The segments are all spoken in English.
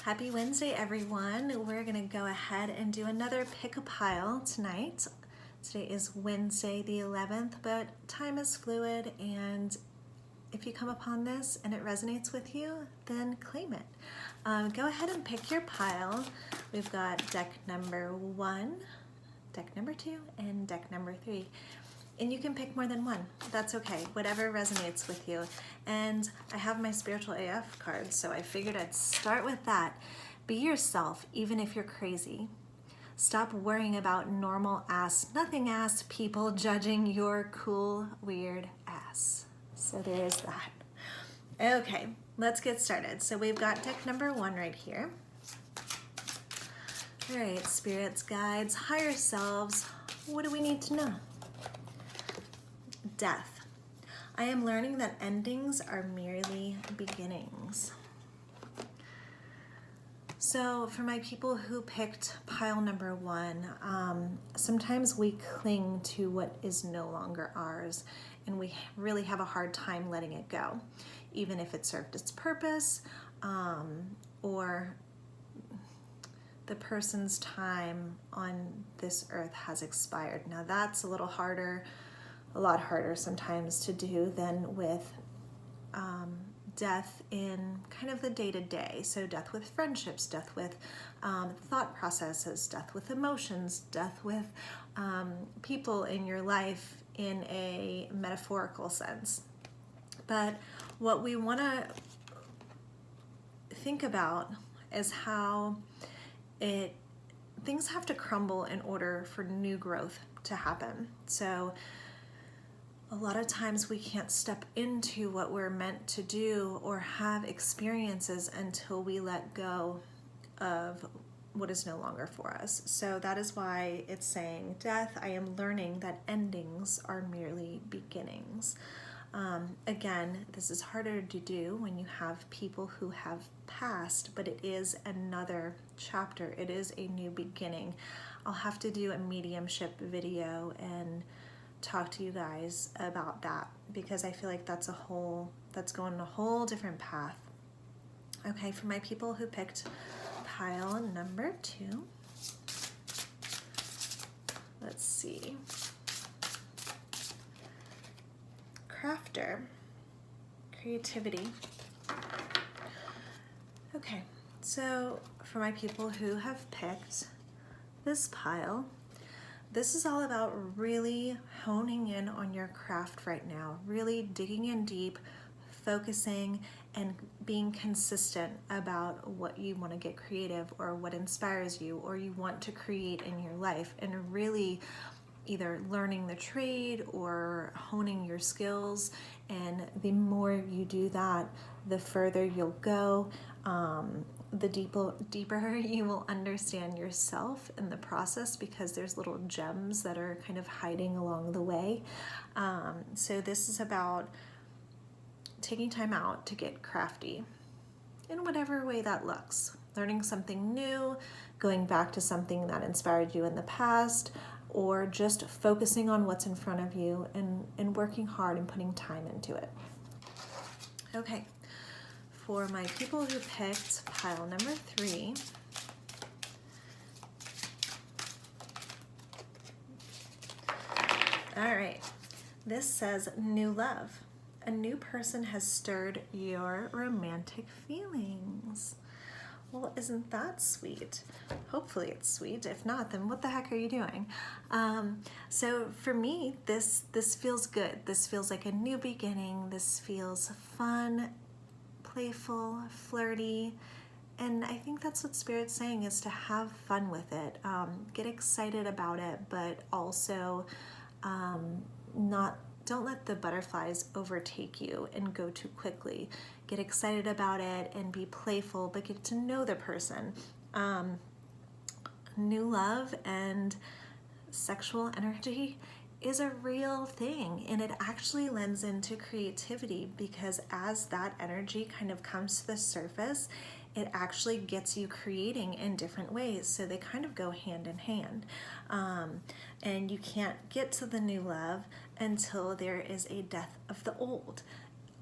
Happy Wednesday, everyone. We're gonna go ahead and do another pick a pile tonight. Today is Wednesday the 11th, but time is fluid, and if you come upon this and it resonates with you, then claim it. Go ahead and pick your pile. We've got deck number 1, deck number 2, and deck number 3. And you can pick more than one. That's okay, whatever resonates with you. And I have my Spiritual AF card, so I figured I'd start with that. Be yourself, even if you're crazy. Stop worrying about normal ass, nothing ass people judging your cool, weird ass. So there is that. Okay, let's get started. So we've got deck number 1 right here. All right, spirits, guides, higher selves, what do we need to know? Death. I am learning that endings are merely beginnings. So for my people who picked pile number 1, sometimes we cling to what is no longer ours, and we really have a hard time letting it go, even if it served its purpose, or the person's time on this earth has expired. Now that's a lot harder sometimes to do than with death in kind of the day-to-day. So death with friendships, death with thought processes, death with emotions, death with people in your life in a metaphorical sense. But what we want to think about is how things have to crumble in order for new growth to happen. So a lot of times we can't step into what we're meant to do or have experiences until we let go of what is no longer for us. So that is why it's saying, death, I am learning that endings are merely beginnings. Again, this is harder to do when you have people who have passed, but it is another chapter. It is a new beginning. I'll have to do a mediumship video and talk to you guys about that, because I feel like that's going a whole different path. Okay, for my people who picked pile number 2, let's see. Crafter, creativity. Okay, so for my people who have picked this pile, this is all about really honing in on your craft right now, really digging in deep, focusing, and being consistent about what you want to get creative or what inspires you or you want to create in your life, and really either learning the trade or honing your skills. And the more you do that, the further you'll go. The deeper you will understand yourself in the process, because there's little gems that are kind of hiding along the way. So this is about taking time out to get crafty in whatever way that looks. Learning something new, going back to something that inspired you in the past, or just focusing on what's in front of you and working hard and putting time into it. Okay. For my people who picked pile number 3, all right, this says new love. A new person has stirred your romantic feelings. Well, isn't that sweet? Hopefully it's sweet. If not, then what the heck are you doing? So for me, this feels good. This feels like a new beginning. This feels fun, playful, flirty, and I think that's what Spirit's saying, is to have fun with it. Get excited about it, but also don't let the butterflies overtake you and go too quickly. Get excited about it and be playful, but get to know the person. New love and sexual energy is a real thing, and it actually lends into creativity, because as that energy kind of comes to the surface, it actually gets you creating in different ways. So they kind of go hand in hand. And you can't get to the new love until there is a death of the old.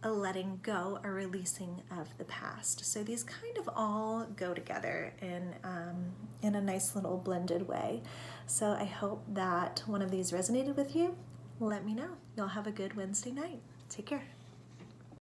a letting go, a releasing of the past. So these kind of all go together in a nice little blended way. So I hope that one of these resonated with you. Let me know. Y'all have a good Wednesday night. Take care.